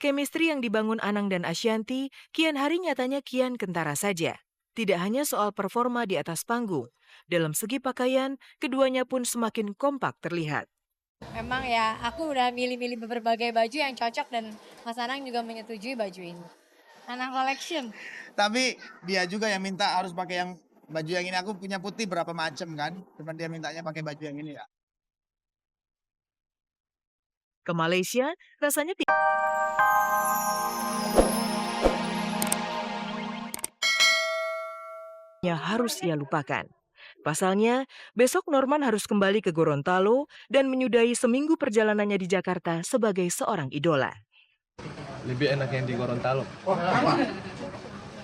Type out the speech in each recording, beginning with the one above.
Chemistry yang dibangun Anang dan Ashanty kian hari nyatanya kian kentara saja. Tidak hanya soal performa di atas panggung, dalam segi pakaian, keduanya pun semakin kompak terlihat. Memang ya, aku udah milih-milih berbagai baju yang cocok dan Mas Anang juga menyetujui baju ini. Anang Collection. Tapi dia juga yang minta harus pakai yang baju yang ini. Aku punya putih berapa macam kan. Cuma dia mintanya pakai baju yang ini ya. Ke Malaysia, rasanya harus ia lupakan. Pasalnya, besok Norman harus kembali ke Gorontalo dan menyudahi seminggu perjalanannya di Jakarta sebagai seorang idola. Lebih enak yang di Gorontalo.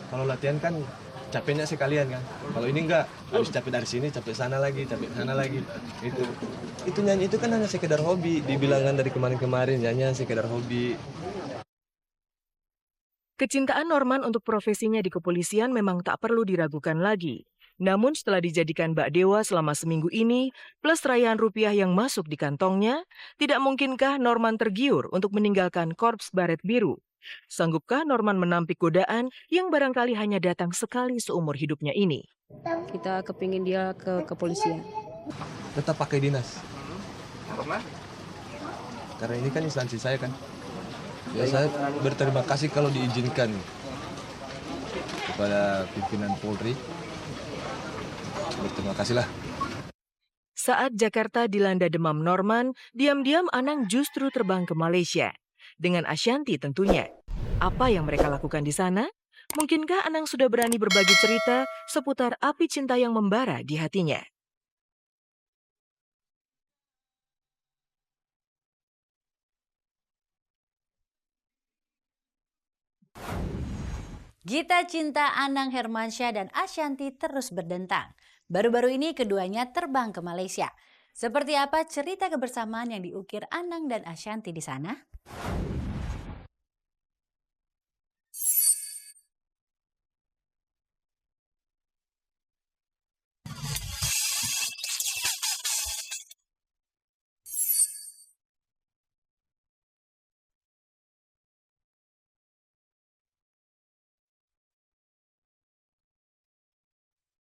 Kalau latihan kan capeknya sekalian kan. Kalau ini enggak, harus capek dari sini, capek sana lagi, capek sana lagi. Itu nyanyi itu kan hanya sekedar hobi. Dibilangkan dari kemarin-kemarin nyanyi sekedar hobi. Kecintaan Norman untuk profesinya di kepolisian memang tak perlu diragukan lagi. Namun setelah dijadikan bak dewa selama seminggu ini, plus rayaan rupiah yang masuk di kantongnya, tidak mungkinkah Norman tergiur untuk meninggalkan Korps Baret Biru? Sanggupkah Norman menampik godaan yang barangkali hanya datang sekali seumur hidupnya ini? Kita kepingin dia ke kepolisian. Tetap pakai dinas. Karena ini kan instansi saya kan. Ya saya berterima kasih kalau diizinkan kepada pimpinan Polri. Berterima kasihlah. Saat Jakarta dilanda demam Norman, diam-diam Anang justru terbang ke Malaysia. Dengan Ashanty tentunya. Apa yang mereka lakukan di sana? Mungkinkah Anang sudah berani berbagi cerita seputar api cinta yang membara di hatinya? Gita cinta Anang Hermansyah dan Ashanty terus berdentang. Baru-baru ini keduanya terbang ke Malaysia. Seperti apa cerita kebersamaan yang diukir Anang dan Ashanty di sana?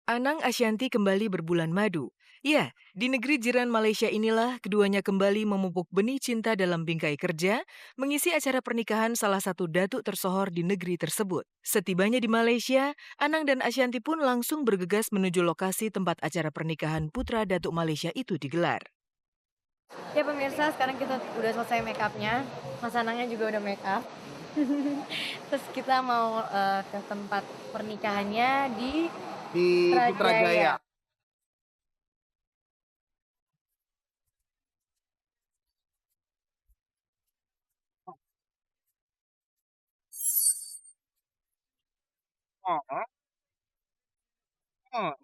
Anang Ashanty kembali berbulan madu. Ya, di negeri jiran Malaysia inilah keduanya kembali memupuk benih cinta dalam bingkai kerja, mengisi acara pernikahan salah satu datuk tersohor di negeri tersebut. Setibanya di Malaysia, Anang dan Ashanty pun langsung bergegas menuju lokasi tempat acara pernikahan putra datuk Malaysia itu digelar. Ya pemirsa, sekarang kita udah selesai make up-nya. Mas Anangnya juga udah make up. Terus kita mau ke tempat pernikahannya di Putrajaya. Oh, oh, oh.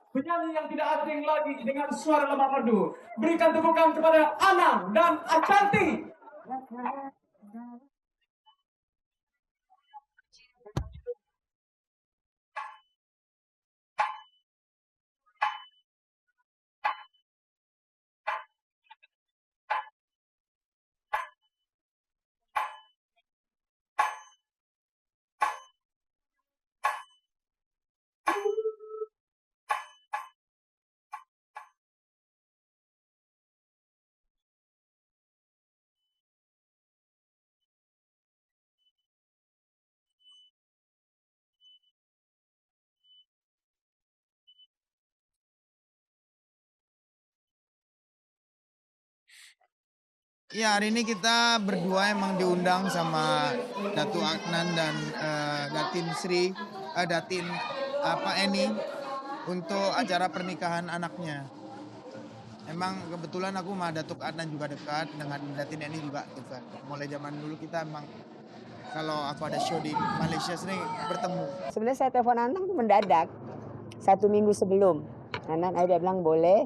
Penyanyi yang tidak asing lagi dengan suara lemah merdu. Berikan tepukan kepada Anang dan Ashanty. Ya, hari ini kita berdua emang diundang sama Datuk Adnan dan Datin Eni untuk acara pernikahan anaknya. Emang kebetulan aku sama Datuk Adnan juga dekat, dengan Datin Eni juga dekat. Mulai zaman dulu kita emang kalau aku ada show di Malaysia sering bertemu. Sebenarnya saya telepon Anang tuh mendadak, 1 minggu sebelum. Anang dia bilang boleh,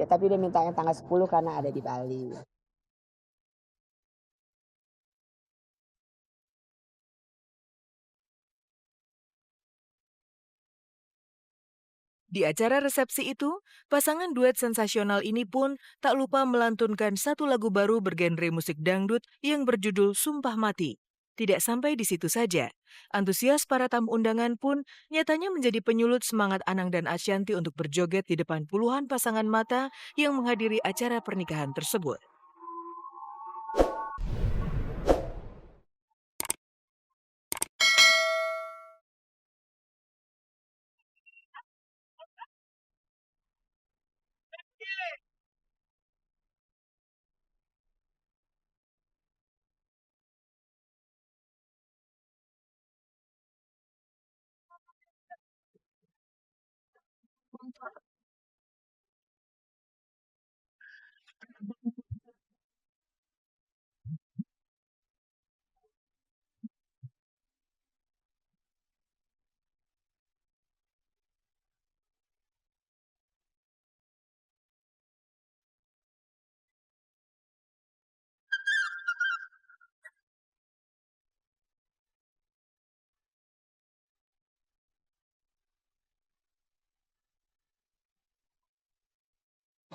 tapi dia minta yang tanggal 10 karena ada di Bali. Di acara resepsi itu, pasangan duet sensasional ini pun tak lupa melantunkan satu lagu baru bergenre musik dangdut yang berjudul Sumpah Mati. Tidak sampai di situ saja, antusias para tamu undangan pun nyatanya menjadi penyulut semangat Anang dan Ashanty untuk berjoget di depan puluhan pasangan mata yang menghadiri acara pernikahan tersebut.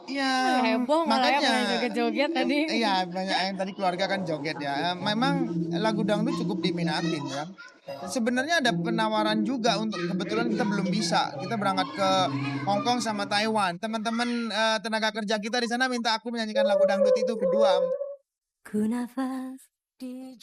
Iya, Heboh malah ya makanya pada joget-joget tadi. iya banyak yang tadi keluarga kan joget ya. Memang lagu dangdut cukup diminatin ya. Sebenarnya ada penawaran juga untuk kebetulan kita belum bisa. Kita berangkat ke Hong Kong sama Taiwan. Teman-teman tenaga kerja kita di sana minta aku menyanyikan lagu dangdut itu berdua. Ku nafas di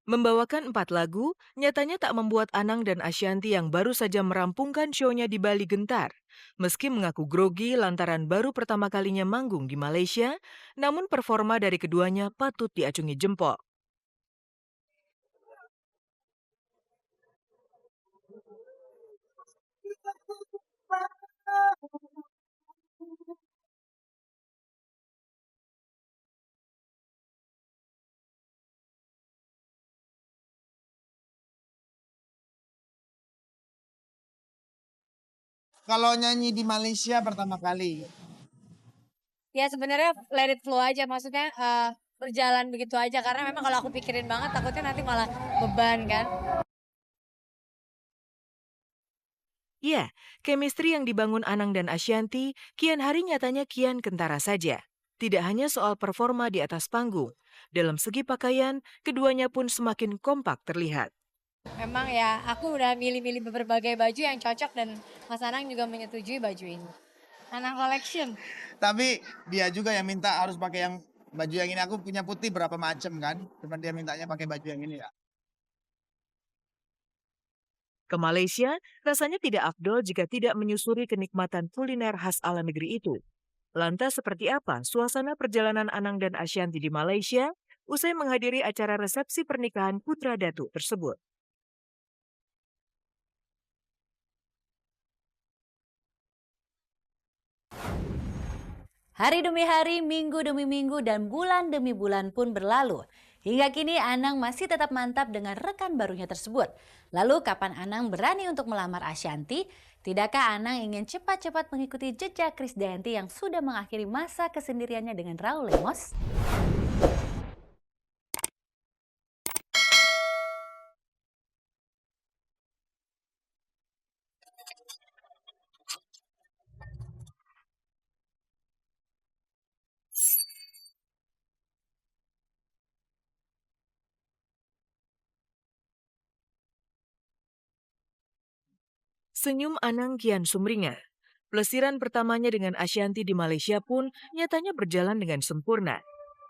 Membawakan 4 lagu, nyatanya tak membuat Anang dan Ashanty yang baru saja merampungkan show-nya di Bali gentar. Meski mengaku grogi lantaran baru pertama kalinya manggung di Malaysia, namun performa dari keduanya patut diacungi jempol. Kalau nyanyi di Malaysia pertama kali. Ya sebenarnya let it flow aja, maksudnya berjalan begitu aja karena memang kalau aku pikirin banget takutnya nanti malah beban kan. Ya, chemistry yang dibangun Anang dan Ashanty kian hari nyatanya kian kentara saja. Tidak hanya soal performa di atas panggung, dalam segi pakaian, keduanya pun semakin kompak terlihat. Memang ya aku udah milih-milih berbagai baju yang cocok dan Mas Anang juga menyetujui baju ini. Anang Collection. Tapi dia juga yang minta harus pakai yang baju yang ini. Aku punya putih berapa macam kan. Cuman dia mintanya pakai baju yang ini ya. Ke Malaysia, rasanya tidak afdol jika tidak menyusuri kenikmatan kuliner khas ala negeri itu. Lantas seperti apa suasana perjalanan Anang dan Ashanty di Malaysia usai menghadiri acara resepsi pernikahan putra Datuk tersebut? Hari demi hari, minggu demi minggu, dan bulan demi bulan pun berlalu. Hingga kini Anang masih tetap mantap dengan rekan barunya tersebut. Lalu kapan Anang berani untuk melamar Ashanty? Tidakkah Anang ingin cepat-cepat mengikuti jejak Krisdayanti yang sudah mengakhiri masa kesendiriannya dengan Raul Lemos? Senyum Anang kian sumringah. Pelesiran pertamanya dengan Ashanty di Malaysia pun nyatanya berjalan dengan sempurna.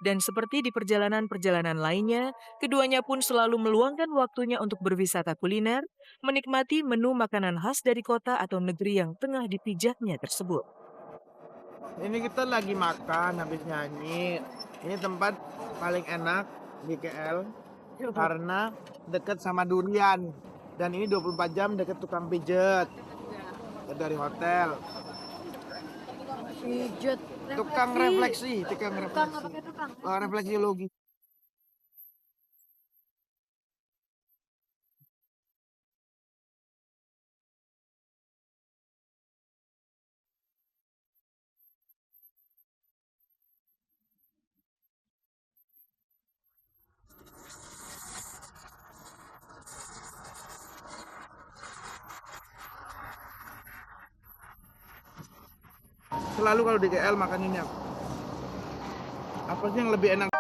Dan seperti di perjalanan-perjalanan lainnya, keduanya pun selalu meluangkan waktunya untuk berwisata kuliner, menikmati menu makanan khas dari kota atau negeri yang tengah dipijaknya tersebut. Ini kita lagi makan habis nyanyi. Ini tempat paling enak di KL karena dekat sama durian. Dan ini 24 jam dekat tukang pijet. Dari hotel. Pijat. Tukang refleksi. Oh, refleksiologi. selalu kalau di KL makan ini apa sih yang lebih enak